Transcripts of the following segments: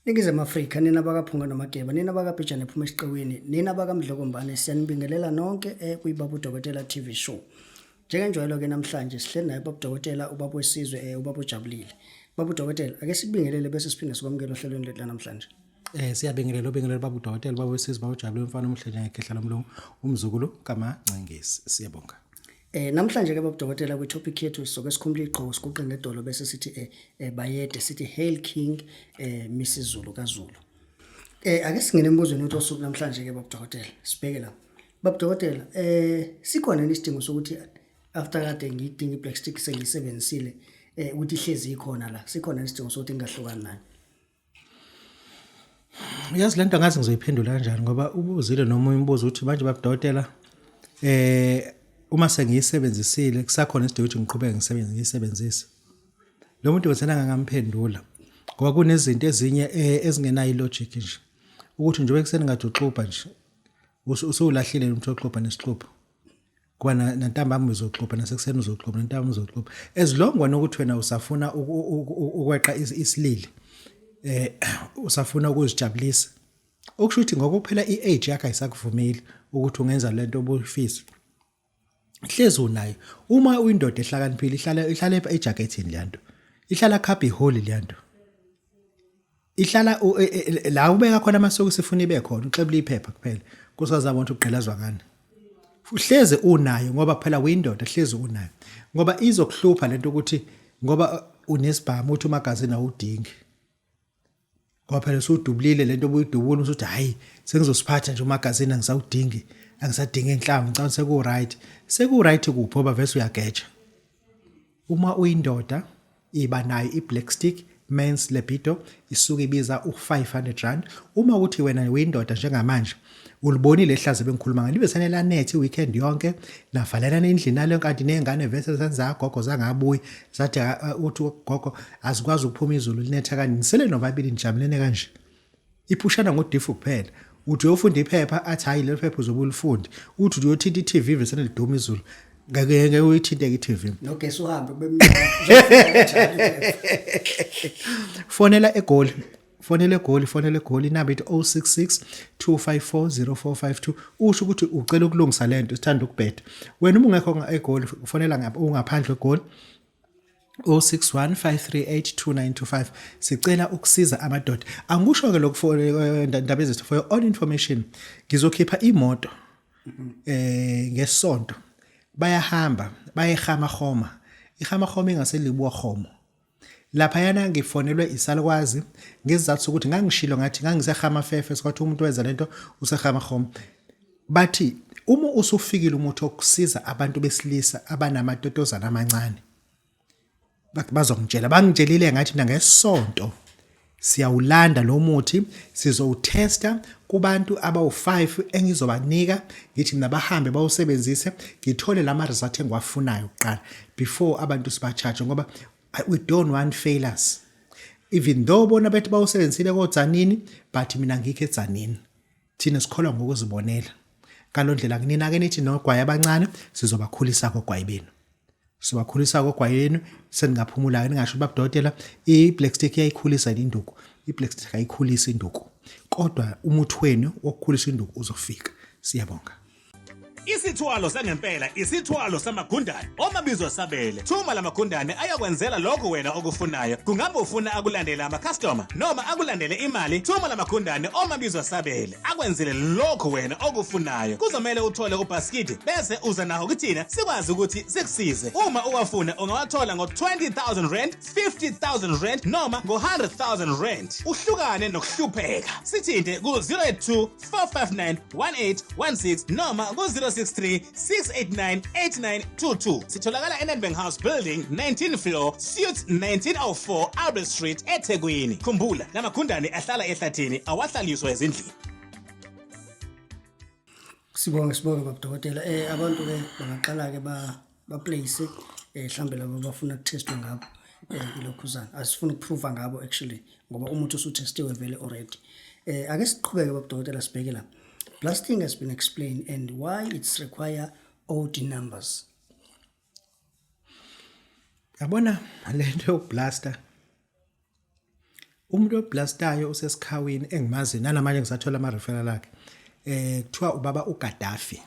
Ningizama Afrika nina bakaphunga nomageba nina bakabhijana ephuma esiqewini nina bakamdlokombane siyanibingelela nonke kuyiBabu Dokotela TV show. Njengenjwayelo ke namhlanje sihleli naye Babu Dokotela ubaba wesizwe ubaba ujabulile. Babu Dokotela ake sibingelele bese siphinde sikwamukele ohlelweni lethu namhlanje. Siyabingelela Babu Dokotela ubaba wesizwe baba ujabulile umfana omhlanje ngekhehlala umlungu umzukulu kaMancengezi siyabonga. Namhlanje ke Babu Dokotela kwi topic yethu soke sikhumbule igqoko siguqe ngedolo bese sithi bayede sithi Hail King Misuzulu kaZulu. Ake singene embuzweni wethu osuku namhlanje ke Babu Dokotela. Sibheke la. Babu Dokotela sikhona isidingo sokuthi after kade ngidinga i black stick sengiyisebenzisile ukuthi ihlezi ikhona la. Sikhona isidingo sokuthi ingahlukani nayo. Yazi lento ngazi ngizoyiphendula kanjani ngoba ubuzile noma umbuzo uthi manje Babu Dokotela uma sengiyisebenzisile kusakhona isidingo ukuthi ngiqhubeke ngiyisebenzise. Lo muntu wesena ngamphendula ngoba kunezinto ezinye ezingenayo logic nje ukuthi nje bekuseni ngathi uxuba nje usulahlile umuntu oxuba nesixuba kuba nantambama uzoxuba nasekuseni uzoxuba nantambama uzoxuba ezilongwana ukuthi wena usafuna ukweqa isilili usafuna ukuzijabulisa okusho ukuthi ngokuphela iage yakhe ayisakuvumeli ukuthi ungenza lento obufisa hlezi unayo uma uyindoda ehlakaniphile ihlala ejacketini leyanto ihlala cubby hole leyanto ihlala la ubeka khona amasoko sifuna ibe khona uxebula iphepha kuphela kusazaba ukuthi uqhelazwa ngani uhlezi unayo ngoba phela uyindoda hlezi unayo ngoba izokuhlupha lento ukuthi ngoba unesibhamu uthi umagazini awudingi ngoba phela usudubulile lento obuyidubula usuthi hayi sengizosiphatha nje umagazini angisawudingi angisadingi enhlamba ngicabanga seku-right kuphi ngoba vese uyageja uma uyindoda iba nayo i-black stick men's libido isuke ibiza u500 rand uma uthi wena uyindoda njengamanje ulibonile ehlaze bengikhuluma ngani libe sanela net weekend yonke navalelana endlini nalo kanti nezingane vese senza gogo zangabuyi zathi uthi gogo azikwazi ukuphuma izulu linetha kanini nisele nobabili nijamlene kanje iphushana ngodifu kuphela uthi uyofunda iphepha athi hayi lelo phepha uzobulifunda uthi uyothinta iTV vese liduma izulu ngeke uyithinte iTV nogesi uhambe bemnyango fonela egoli inamba ithi 066 254 0452 usho ukuthi ucela ukulungisa lento sithanda ukubheda wena uma ungekho egoli fonela ungaphandle egoli 0615382925 sicela ukusiza amadoda angisho ke lokho ndaba ezethu for your own information ngizokhipha imoto ngesonto bayahamba bayehama khoma ihama khoma ingaselibuwa khomo lapha yana ngifonelwe isalukwazi ngizathu ukuthi ngangishilo ngathi ngangisehama fefe sikwathi umuntu wenza lento usehama khoma bathi uma usufikile umuntu okusiza abantu besilisa abanamatotozana amancane bazongitshela bangitshelile ngathi nangesonto siyawulanda lo muthi sizowutesta kubantu abawu5 engizobanika ngithi mina bahambe bawusebenzise ngithole lama result engiwafunayo kuqala before abantu sibacharge ngoba we don't want failures even though bona bethu bawusebenzisile kodzanini but mina ngikho edzanini thina sikholwa ngokuzibonela kalondlela kunina ke nithi nogwaye abancane sizobakhulisa kogwaye benu sibakhulisa kogwayeni seningaphumula ke ningasho Babu Dokotela i-black stick yayikhulisa induku i-black stick ayikhulisa induku kodwa umuthi wenu wokukhulisa induku uzofika siyabonga Isithwalo sangempela isithwalo samagundane omabizwa sabele thuma lamagundane ayakwenzela lokho wena okufunayo kungabe ufuna akulandela ama-customer noma akulandele imali thuma lamagundane omabizwa sabele akwenzele lokho wena okufunayo kuzomela uthole ubhaskidi bese uza naho kuthina sikwazi ukuthi sikusize uma uwafuna ungawathola ngo20,000 rand 50,000 rand noma ngo100,000 rand uhlukane nokuhlupheka sithinte ku-082 459 1816 noma ku-0 6898922 sitholakala eNedbank House Building 19th floor suite 1904 Albert Street eThekwini khumbula lamagundane ahlala ehlathini awahlaliswa ezindlini Sibonga Babu Dokotela abantu ke bangaqala ke ba place mhlambe labo bafuna ukutesta ngabo ilokhuzana asifuna ukuprove ngabo actually ngoba umuntu usutestiwe vele already ake siqhubeke Babu Dokotela sibheke la Blasting has been explained and why it's require odd numbers. Yabona lento yokublasta Umuntu oblastayo usesikhawini engimazi nanamanje ngisathola ama referral akhe. Kuthiwa ubaba uGaddafi.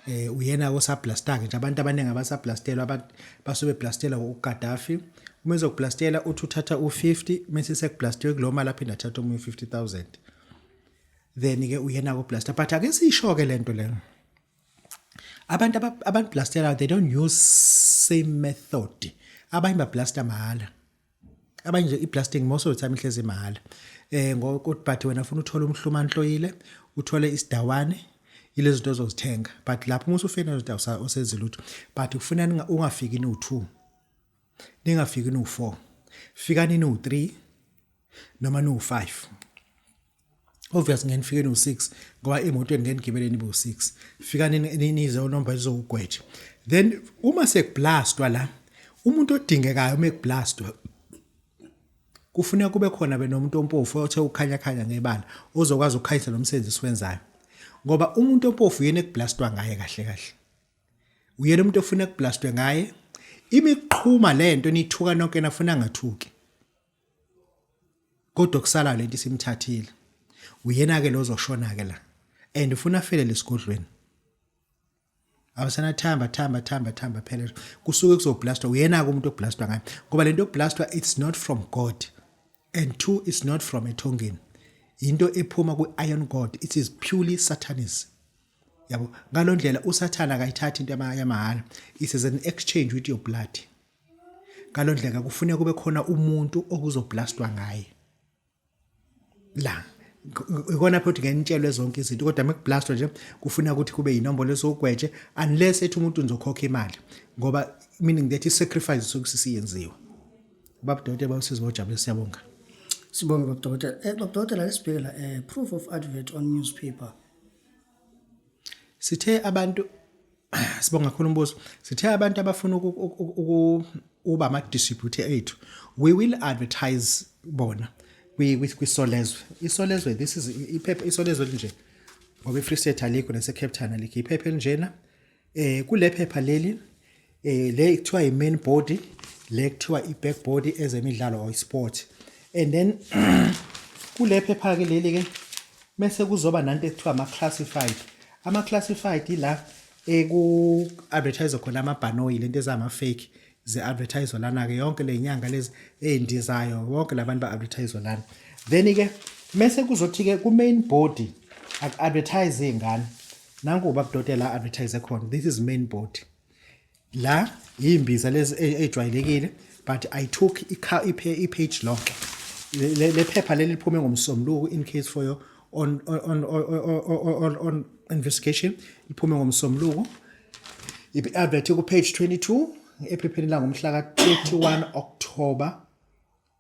Uyena osablastaka nje abantu abaningi abasablastela abantu basobe blastela uGaddafi. Uma ezokublastela uthi uthatha u50 mase sekublastiwe kuloma lapha indathatha u50,000. Then ke uyena ko blaster but ake sisho ke lento lena. Abantu blastela they don't use same method. Abanye ba blaster mahala. Abanye nje iblasting most of the time ihlezi mahala. Ngokuthi but wena ufuna uthola umhluma nhloyile, uthole isidawane ilezo zinto ozozithenga but lapho uma usufena izinto osenzile uthu but ufuna ungafiki no2 ningafiki no4 fika no3 noma no5 obvious ngene fike no6 ngoba imoto ngene gibele nibo 6 fika nize unomba izogwethe then uma sekublastwa la umuntu odingekayo uma kublastwa kufuneka kube khona benomuntu ompofu othe ukhanya khanya ngebala ozokwazi ukukhanyisa nomsebenzi siwenzayo ngoba umuntu ompofu yena ekublastwa ngaye kahle kahle uyena umuntu ofuna ukublastwe ngaye imiqhuma lento nithuka nonke nafuna ngathuki kodwa kusala lento isimthathile uyena ke lozoshona ke la and ufuna afele lesigodlweni awusana thamba phela kusuke kuzoblastwa uyena ke umuntu oblastwa ngaye ngoba lento yokublastwa it's not from God and 2 it's not from ethongeni into ephuma ku-iron god it is purely satanism yabo ngalondlela usathana akayithatha into yamahala it is an exchange with your blood ngalondlela kufuneka kube khona umuntu okuzoblastwa ngaye la ikona phothi ngenitshelo zonke izinto kodwa mekublastwa nje kufuneka ukuthi kube inombolo esogwetshe unless ethi umuntu uzokhokha imali ngoba meaning that is sacrifice sokusisiyenziwa Babu Dokotela bawusizobojabule siyabonga Sibonge Babu Dokotela. Babu Dokotela lesibheke la proof of advert on newspaper. Sithe abantu sibonga kakhulu umbuzo sithe abantu abafuna uba ama distributor ethu we will advertise bona kwisolezwe isolezwe this is iphepha isolezwe nje ngoba iFree State alikho nase Cape Town alikho iphepha njena kule phepha leli le kuthiwa imain body le kuthiwa iback body ezemidlalo or sport and then kule phepha ke leli ke bese kuzoba nanto ekuthiwa ama classified ila eku advertise khona amabhanoyi lento ezama fake ze advertise lana ke yonke lenyanga lezi endizayo wonke labantu ba advertise lana then ke mase kuzothi ke ku main body ak advertise ingane nanku Babu Dokotela advertise khona this is main body la imbiza lezi ejwayelekile but I took i-page lonke le phepha leli liphume ngomsombuluko in case for your on investigation iphume ngomsombuluko i-advert ku page 22 ephepheni la ngomhla ka 31 October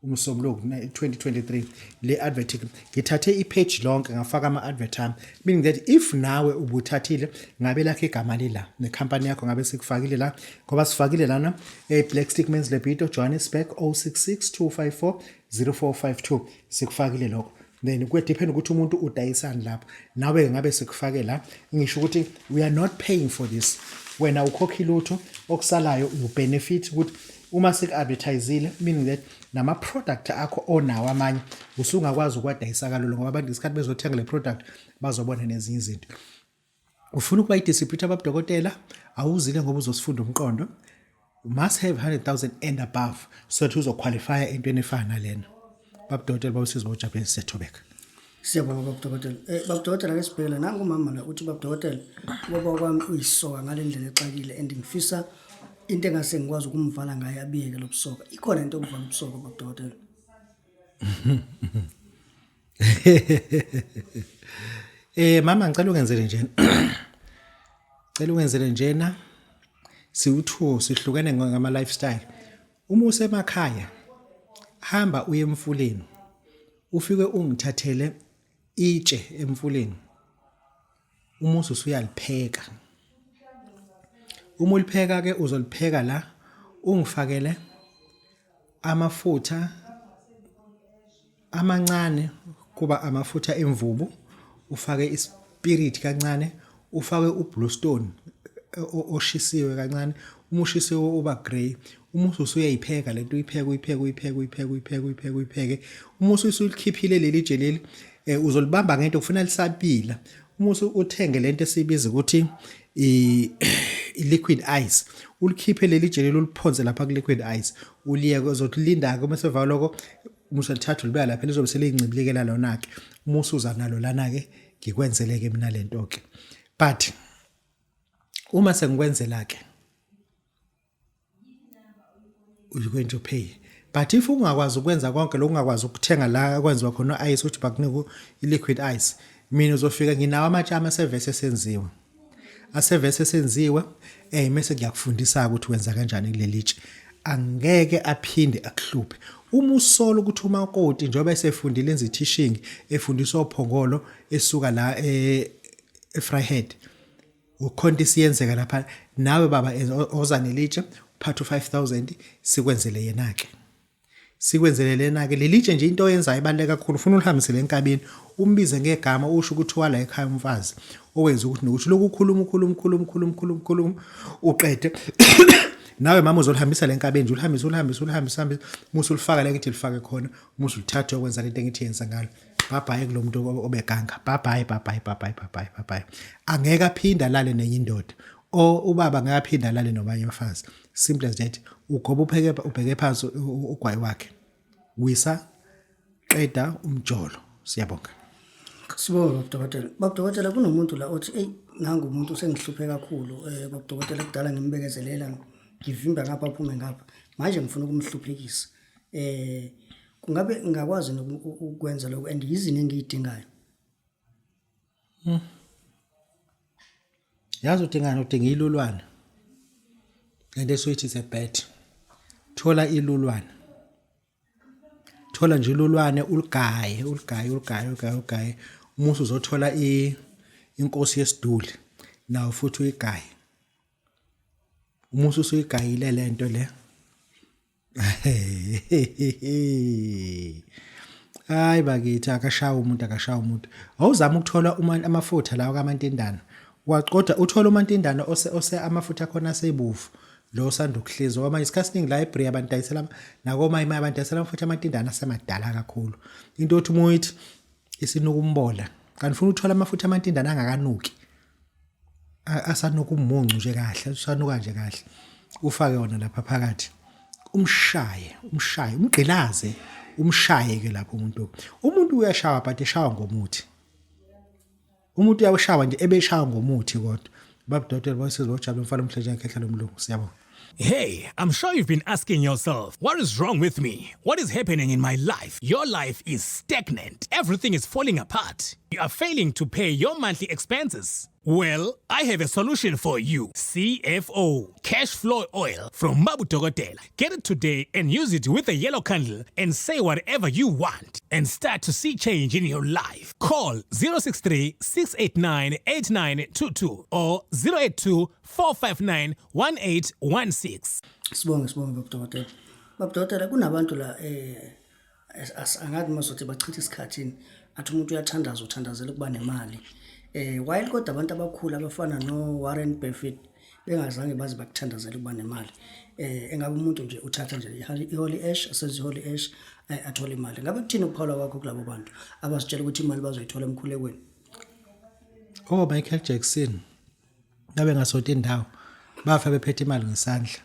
umsombuluko 2023 le advert ngithathe i-page lonke ngafaka ama-advert ami meaning that if nawe ubuthathile ngabe lakhe igama lila necompany yakho ngabe sikufakile la ngoba sifakile lana Black Stick Men's Libido Johannesburg 0662540452 sikufakile lokho then kuya depend ukuthi umuntu udayisani lapho nawe ngabe sikufake la ngisho ukuthi we are not paying for this wena ukhokha ilutho okusalayo u benefit ukuthi uma siku-advertisile meaning that nama product akho onawo amanye usungakwazi ukwadayisa kalula ngoba abantu isikhathi bezothenga le product bazobona nezinye izinto ufuna ukuba i-distributor Babu Dokotela awuzile ngoba uzosifunda umqondo you must have 100,000 and above so that uzoqualify entweni efana nalena Babu Dokotela bawusizobojabule siyethobeka Siyabonga Babu Dokotela. Babu Dokotela ke sibhekela nangu umama la uthi Babu Dokotela ubaba kwami uyisoka ngalendlela exakile and ngifisa into engase ngikwazi ukumvala ngaye abiyeke lobusoka ikhona into okuvala ubusoka Babu Dokotela mama ngicela ungenzele njena cela ungenzele njena siwuthu sihlukene ngama lifestyle uma usemakhaya hamba uye emfuleni ufike ungithathele itshe emfuleni umusu usuyalipheka uma ulipheka ke uzolipheka la ungifakele amafutha amancane kuba amafutha emvubu ufake ispirit kancane ufake uBluestone oshisiwe kancane uma ushisiwe uba grey umusi usuyayipheka lento uyipheke umusi usulikhiphile leli itshe leli uzolibamba ngento kufuna lisabila umusi uthenge lento esibiza ukuthi i-liquid ice ulikhiphe leli itshe leli uliphonse lapha ku-liquid ice uliyeke uzokulinda-ke uma sevala lokho umusi lithatha ulibeka lapha lizobe seliyincibilikela lona-ke umusi uza nalo lana-ke ngikwenzeleke mina lento-ke but uma sengikwenzela-ke you're going to pay but if ungakwazi ukwenza konke lokho ungakwazi ukuthenga la kwenziwa khona ice ukuthi bakunika i-liquid ice mina uzofika nginawo amatshama asevese esenziwe mase ngiyakufundisa ukuthi wenza kanjani kuleli tshe angeke aphinde akuhluphe uma usola ukuthi umakoti njengoba esefundile enza i-teaching efundisa ophongolo esuka la eFryhead ukhonto isiyenzeka lapha nawe baba oza nelitshe phatha u5,000 sikwenzele yena-ke sikwenzele lena-ke lelitshe nje into oyenzayo ibaluleke kakhulu ufuna ulihambisele enkabeni umbize ngegama usho ukuthi wala ekhaya umfazi owenza ukuthi nokuthi lokhu ukhuluma uqede nawe mama uzolihambisa lenkabeni nje ulihambisa musu ulifaka la ngithi lifake khona musu ulithatha ukwenza lento engithi yenza ngalo bye kulomuntu obeganga bye angeke aphinda lale nenye indoda ubaba ngeke aphinda lale nobanye abafazi simple as that ugoba ubheke phansi ugwayi wakhe wisa qeda umjolo siyabonga Sibonga Babu Dokotela kunomuntu la othi hey nangu umuntu sengihluphe kakhulu Babu Dokotela kudala ngimbekezelela ngivimba ngapha aphume ngapha manje ngifuna ukumhluphekisa kungabe ngakwazi ukwenza lokho and yizini engiyidingayo yazi udingana udinga ilulwana lento esuyithi is a bet thola ilulwana thola nje ilulwane uligaye umusi uzothola inkosi yesiduli nawo futhi uyigaye umusi usuyigayile lento le hayi bakithi akashaya umuntu awuzama ukuthola amafutha lawo kaMantindana waqoda uthola uMantindana ose amafutha khona asebufu lo sanda ukuhliza ngoba isikhathi siningi library abantu dayisela nakoma imali abantu dayisela amafutha aMantindana asemadala kakhulu into othi umuyithi isinuka umbola kanti ufuna uthola amafutha aMantindana angakanuki asanuka umuncu nje kahle usanuka nje kahle ufake wona lapha phakathi umshaye umgqilaze umshaye ke lapho umuntu uyashawa but eshawa ngomuthi umuntu uyashawa nje ebeshawa ngomuthi kodwa Babu Dokotela bosizojabula mfana umhleje ngekhetha lomlungu siyabonga. Hey, I'm sure you've been asking yourself, what is wrong with me? What is happening in my life? Your life is stagnant. Everything is falling apart. You are failing to pay your monthly expenses. Well, I have a solution for you. CFO, Cash Flow Oil from Babu Dokotela. Get it today and use it with a yellow candle and say whatever you want and start to see change in your life. Call 063-689-8922 or 082-459-1816. Sibonge Babu Dokotela. Babu Dokotela kunabantu la angathi masothi bachitha isikhathini athi umuntu uthandazela ukuba nemali. While kodwa abantu abakhulu abafana no Warren Buffett bengazange bazi bakuthandazela ukuba nemali. Engabe umuntu nje uthatha nje iholy ash asenza iholy ash athola imali. Ngabe kuthini ukuphala kwakho kulabo bantu abasitshela ukuthi imali bazoyithola emkhulekweni? Michael Jackson babe ngasonto indawo bafa bephethe imali ngesandla.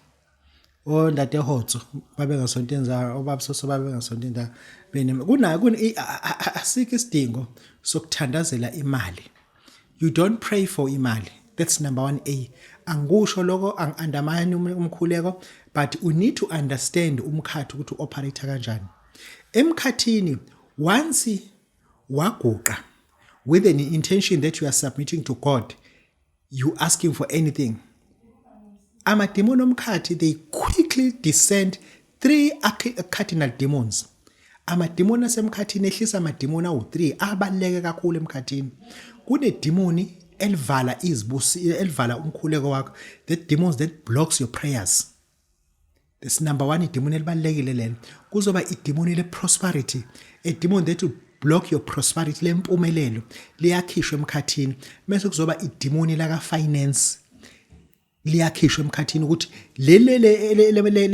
Ndate Hotso babe ngasonto indawo obabsoso babe ngasonto indawo asikho isidingo sokuthandazela imali. You don't pray for imali. That's number 1A. Angusho lokho ang-undermine umkhuleko, but you need to understand umkhathi ukuthi operate kanjani. Emkhathini once waguqa with an intention that you are submitting to God, you asking for anything. Amademon omkhathi, they quickly descend 3 cardinal demons. Amademon asemkhathini ehlisa amademon awu3 abaleke kakhulu emkhathini. Kune demoni elivala izibusi elivala umkhuleko wakho. That demons that blocks your prayers. This number 1 idemon elibalekile lelo. Kuzoba idemon le prosperity. A demon that will block your prosperity lempumelelo liyakhishwa emkhathini. Bese kuzoba idemon la ka finance. liyakhishwa emkhathini ukuthi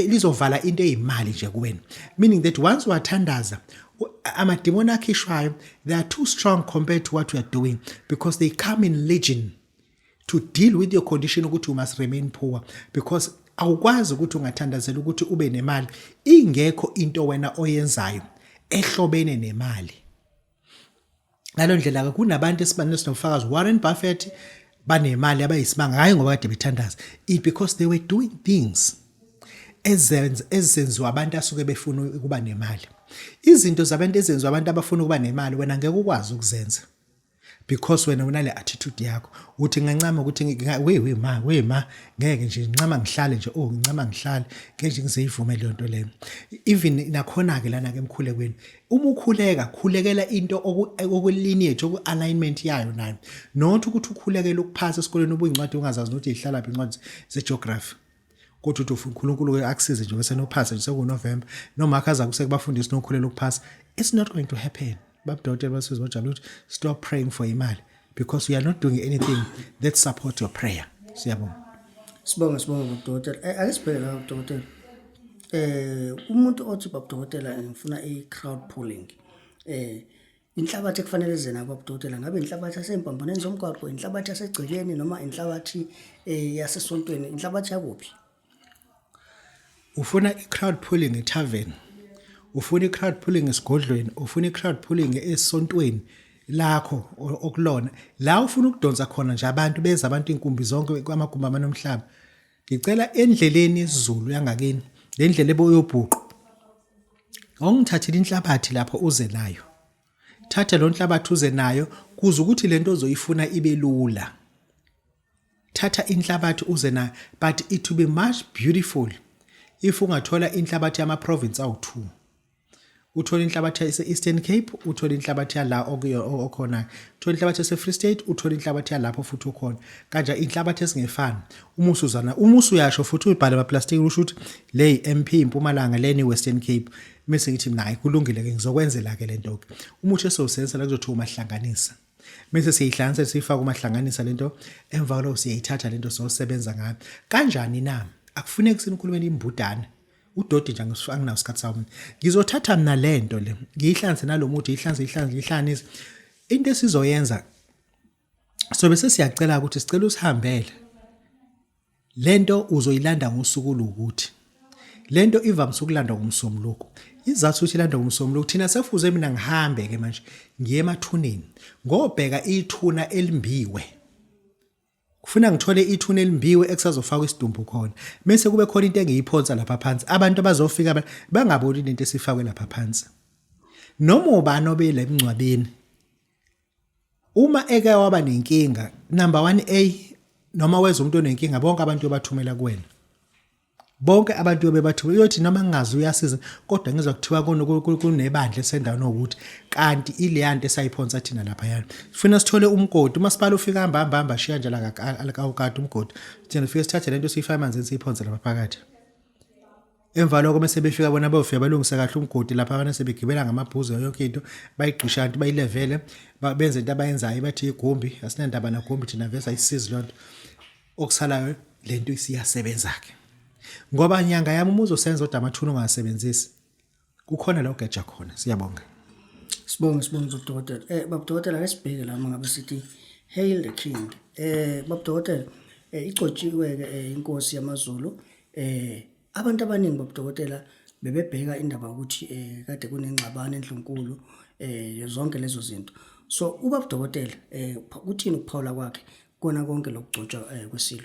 lizovala into eyimali nje kuwena, meaning that once wathandaza amademoni akhishwayo, they are too strong compared to what we are doing because they come in legion to deal with your condition ukuthi you must remain poor, because awukwazi ukuthi ungathandazela ukuthi ube nemali ingekho into wena oyenzayo ehlobene nemali. Ngalo ndlela ke kunabantu esibanofakazi Warren Buffett banemali abayisimanga hayi ngoba kade bethandaza, it because they were doing things ezenziwa abantu asuke befuna ukuba nemali. Izinto zabantu ezenziwa abantu abafuna ukuba nemali wena ngeke ukwazi ukuzenza because wena unale attitude yakho uthi ngancama ukuthi we ma ngeke nje ngincama ngihlale nje ngincama ngihlale ngeke nje ngizeyivume le nto leyo. Even nakhona ke lana ke emkhulekweni uma ukhuleka khulekela into okulineage alignment yayo nayo, not ukuthi ukhulekela ukuphasa esikoleni ubuyincwadi ungazazi ukuthi ihlala phi incwadi ze-geography kodwa uthi uNkulunkulu akusize nje bese nophasa nje sekuNovember noma akaza kusekubafundisa nokukhulela ukuphasa. It's not going to happen. Babu Dokotela basizwe bajabula ukuthi stop praying for imali because we are not doing anything that support your prayer. Siyabonga. Sibonga Babu Dokotela. Ake sibheke la Babu Dokotela. Umuntu othi Babu Dokotela ngifuna i-crowd pulling. Inhlabathi ekufanele zena Babu Dokotela ngabe inhlabathi yasempambaneni zomgwaqo, inhlabathi yasegcekeni noma inhlabathi yasesontweni, inhlabathi yakuphi? Ufuna i-crowd pulling e-tavern, ufuna i-crowd pulling esigodlweni, ufuna i-crowd pulling esontweni lakho okulona la ufuna ukudonsa khona nje abantu beza abantu inkumbi zonke kwamagumbi amanomhlaba. Ngicela endleleni yesiZulu yangakini le ndlela eboyobhuqo ongithathile inhlabathi lapho uze nayo, thatha lo nhlabathi uze nayo kuze ukuthi lento ozoyifuna ibe lula. Thatha inhlabathi uze nayo, but it will be much beautiful if ungathola inhlabathi yama province awu2, uthola inhlabathi yase-Eastern Cape, uthola inhlabathi yala okhona, uthola inhlabathi yase-Free State, uthola inhlabathi yalapho futhi ukhona. Kanje inhlabathi esingefani uma usuyasho futhi uyibhale amaplastic usho ukuthi le MP iMpumalanga le ni Western Cape, bese ngithi nayi kulungile ke ngizokwenzela ke lento ke uma uthi esosenzela kuzothi umahlanganisa bese siyihlanganisa sifaka umahlanganisa lento emva kwalo siyayithatha lento sosebenza ngayo kanjani na. Akufuneki sinikhulumeni imbudana udodi nje anginawo isikhathi sawo, ngizothatha mina lento le ngiyihlanze nalomuthi ihlanze into esizoyenza so bese siyacela ukuthi sicela usihambele lento uzoyilanda ngosuku lokuthi lento ivamise ukulandwa ngumsombuluko. Izathu ukuthi ilandwa ngumsombuluko thina sefuze mina ngihambe ke manje ngiye emathuneni ngobheka ithuna elimbiwe, kufuna ngithole ithuna elimbiwe ekusazofaka isidumbu khona bese kube khona into engiyiphonsa lapha phansi abantu abazofika bangaboni into esifakwe lapha phansi. Noma ubani obele emncwabeni uma eke waba nenkinga number 1A noma weza umuntu onenkinga bonke abantu bathumela kuwena, bonke abantu bebathumela uyothi noma ngingazi uyasiza kodwa ngizwa kuthiwa kunebandla esendaweni ukuthi kanti ileyanto esayiphonsa thina lapha yana sifuna sithole umgodi umasipala ufika hamba shiya nje la akawukade umgodi thina ufike sithathe lento siyifaka amanzi siyiphonsa lapha phakathi. Emva lokho bese befika bona bayofika balungisa kahle umgodi lapha abana sebegibela ngamabhuzu yonke into bayigqisha abantu bayilevele benze into abayenzayo bathi igumbi asinandaba nagumbi thina vesa isizi lonto okusalayo lento isiyasebenza ke ngoba nyanga yami uma uzosenza kodwa amathuna ungasebenzisi kukhona la ugeja khona. Siyabonga. Sibonga Dokotela. Babu Dokotela lesibheke la mangabe sithi Hail the King. Babu Dokotela igcotshiwe ke inkosi yamaZulu. Abantu abaningi Babu Dokotela bebebheka indaba ukuthi kade kunengxabano enhlunkulu zonke lezo zinto. So uBabu Dokotela uthini ukuphawula kwakhe kona konke lokugcotshwa kwesilo?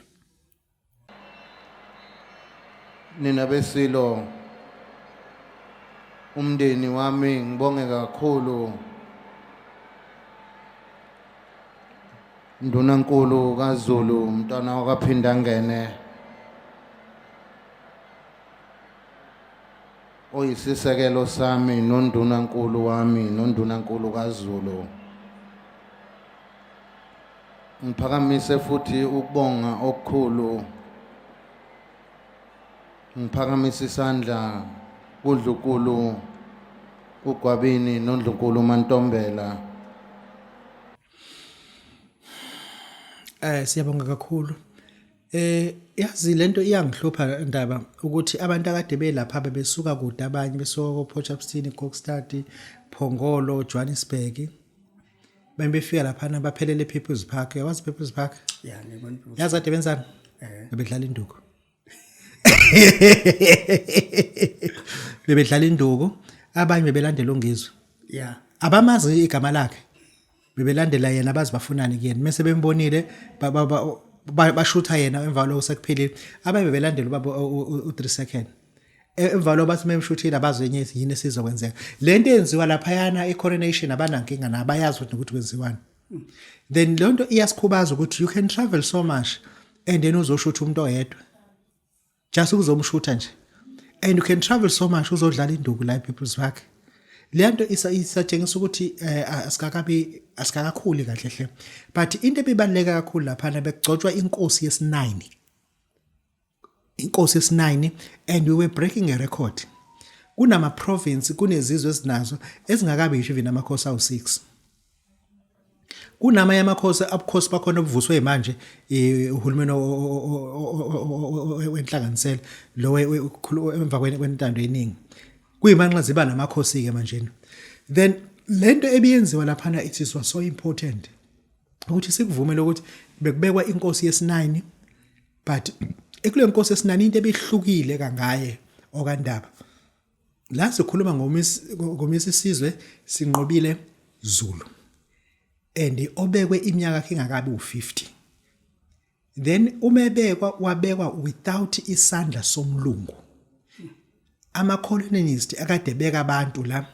Nina besilo umndeni wami ngibonge kakhulu Ndunankulu kaZulu umntwana wakaphinda ngene oyisisekelo sami noNdunankulu wami noNdunankulu kaZulu. Ngiphakamise futhi ukubonga okukhulu, ngiphakamisa isandla kuNdlunkulu uGwabini noNdlunkulu Mantombela. Siyabonga kakhulu. yazi lento iyangihlupha ndaba ukuthi abantu akade belapha besuka kude abanye besuka koPortshepstone, Kokstad, Phongolo, Johannesburg. Befika lapha baphelele ePeople's Park. Yawazi People's Park? Yeah, ngibona. Yazi ade benzani? Bebedlala induku. Bebedlala induku, abanye bebelandela ongizwe. Yeah. Abamazi igama lakhe. Bebelandela yena abazi bafunani kuyena. Mase bembonile bashutha yena emva lokho sekuphelile. Abanye bebelandela ubaba u3 second. Emva lokho bathi memshuthile abazi yenye yini esizokwenzeka. Lento yenziwa lapha yana ecoronation abanankinga nabayazi ukuthi kwenziwani. Then lonto iyasikhubaza ukuthi you can travel so much and then uzoshutha umuntu oyedwa. Just uzomshutha nje. And you can travel so much uzodlala induku la ePeople's Park. Lento isatshengisa ukuthi asikakakhuli kahle hle. But into ebibaleka kakhulu lapha bekugcotshwa inkosi yesi9. Inkosi yesi9 and we were breaking a record. Kunama province kunezizwe ezinazo ezingakabi ngisho even amakhosi awu6. Kunama yamakhosi abukhosi bakhona obuvuswe manje uhulumeni wenhlanganisela lo emva kwentando eningi. Kuyimanxa ziba namakhosi ke manje. Then lento ebiyenziwa lapha it is was so important ukuthi sikuvumele ukuthi bekubekwa inkosi yesi9 but ekule nkosi yesi9 into ebihlukile kangaye okandaba. La sikhuluma ngomisizwe Sinqobile Zulu and obekwe iminyaka yakhe ingakabi u50. Then umebekwa wabekwa without isandla somlungu. Ama colonialist akade beka abantu la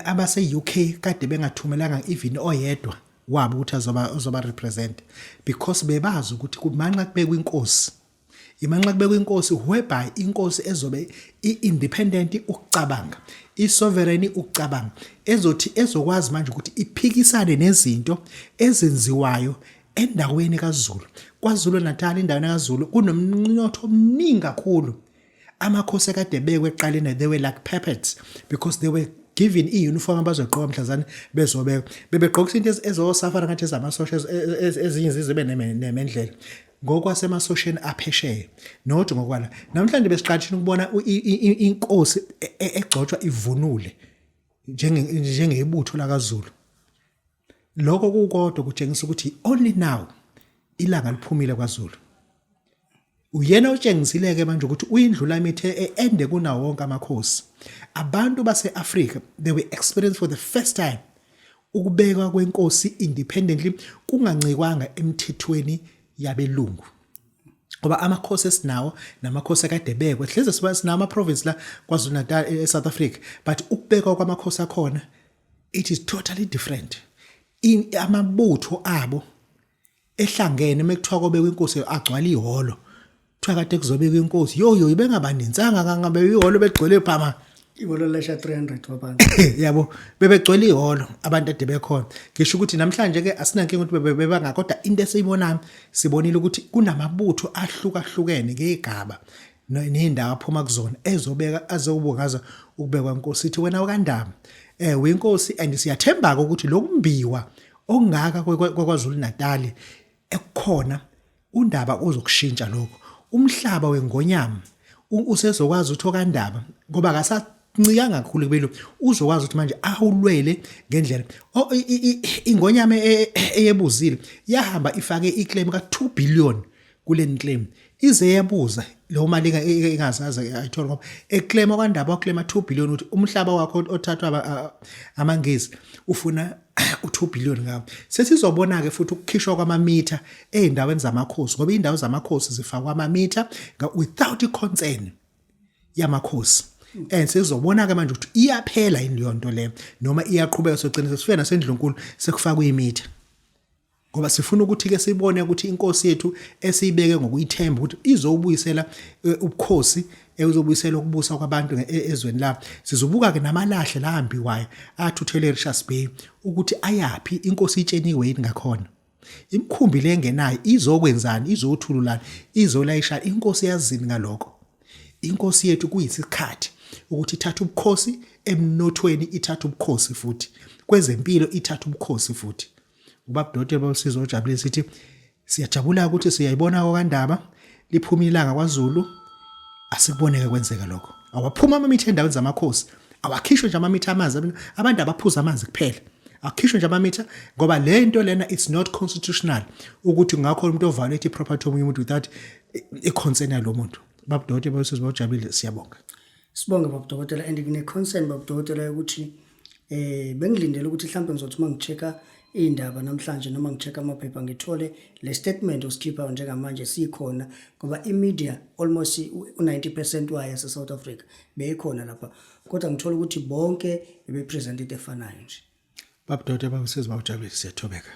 abase UK kade bengathumelanga even oyedwa wabo ukuthi azoba represent because bebazi ukuthi kumanxa kubekwe inkosi. Imanxa kubekwe inkosi whereby inkosi ezobe iindependent ukucabanga, isovereign ukucabanga, ezothi ezokwazi manje ukuthi iphikisane nezinto ezenziwayo endaweni kaZulu. KwaZulu Natal indaweni kaZulu kunomnotho omningi kakhulu. Amakhosi kade bekwe eqaleni they were like puppets because they were given i-uniform abazogqoka mhlazana bezobeka bebegqoka into ezosafara ngathi ezamasosha ezinye izizwe nemendlela ngokwasemasoshen aphesheya not ngokwala namhlanje besiqathini ukubona inkosi egcotshwa ivunule njengebutho lakaZulu. Lokho kukodwa kutshengisa ukuthi only now ilanga liphumile kwaZulu. Uyena utshengisileke manje ukuthi uyindlula imithe ende kuna wonke amakhosi. Abantu base-Africa they were experienced for the first time ukubekwa kwenkosi independently kungancikwanga emthethweni yabelungu. Ngoba amakhosi esinawo namakhosi akade bekwe hleze siba sinama province la KwaZulu Natal eSouth Africa but ukubekwa kwamakhosi akhona it is totally different. Amabutho abo ehlangene mekuthiwa kobe kwenkosi agcwala ihholo. Kuthiwa kade kuzobekwa inkosi yoyo ibengabanintsanga kangabe ihholo begcwele phama Ibolo lesha 300 wabantu. Yabo bebegcwele ihholo abantu ade bekhona. Ngisho ukuthi namhlanje ke asinankinga ukuthi bebanga kodwa into esiyibonanga sibonile ukuthi kunamabutho ahlukahlukene ngegaba nendawo aphuma kuzona ezobeka azobungaza ukubekwa inkosi ithi wena wakandaba wenkosi and siyathemba ukuthi lokumbiwa ongaka kwaZulu Natal ekukhona undaba uzokushintsha lokho. Umhlaba wengonyama usezokwazi ukuthi okandaba ngoba akasancikanga kakhulu kubelo uzokwazi ukuthi manje ahulwele ngendlela ingonyama eyebuzile yahamba ifake iclaim ka2 billion kule claim ize yabuza lo mali engazazi ayithola ngoba eclaim okwandaba oclaima 2 billion ukuthi umhlaba wakho othathwa amangezi ufuna u2 billion ngawo. Sesizobona ke futhi ukukhishwa kwamamitha eindaweni zamakhosi ngoba indawo zamakhosi zifakwa amamitha without consent yamakhosi. And sizobona ke manje ukuthi iyaphela indiyonto le noma iyaqhubeka sogcina sesifika nasendlunkulu sekufakwa imitha. Ngoba sifuna ukuthi ke sibone ukuthi inkosi yethu esiyibeke ngokuyithemba ukuthi izobuyisela ubukhosi ezobuyisela ukubusa kwabantu ezweni lapho. Sizobuka ke namalahle lahambiwayo athuthele Richards Bay ukuthi ayapi inkosi itsheniwe yini ngakhona. Imkhumbi lengenayo izokwenzani izothululana izolayisha inkosi yazini ngalokho. Inkosi yethu kuyisikhathi ukuthi ithathe ubukhosi emnothweni ithathe ubukhosi futhi kwezempilo ithathe ubukhosi futhi. Babu Dokotela bawusizo ojabulile sithi siyajabula ukuthi siyayibona okandaba liphuma ilanga kwaZulu asikuboneke kwenzeka lokho awaphuma amamitha endaweni zamakhosi awakhishwe nje amamitha amanzi abantu abaphuza amanzi kuphela akhishwe nje amamitha ngoba le nto lena it's not constitutional ukuthi ngakho umuntu oviolate iproperty yomunye umuntu without i-consent yalo muntu. Babu Dokotela bawusizwa bawujabulile siyabonga. Sibonge Babu Dokotela and ngine concern Babu Dokotela ukuthi bengilindele ukuthi mhlawumbe ngizothi mangichecka indaba namhlanje noma ngichecka amaphepha ngithole le statement osikhipha njengamanje sikhona ngoba imedia almost 90% wayo South Africa beyikhona lapha kodwa ngithola ukuthi bonke bepresented efanayo nje. Babu Dokotela bawusizwa bawujabulile siyathobeka.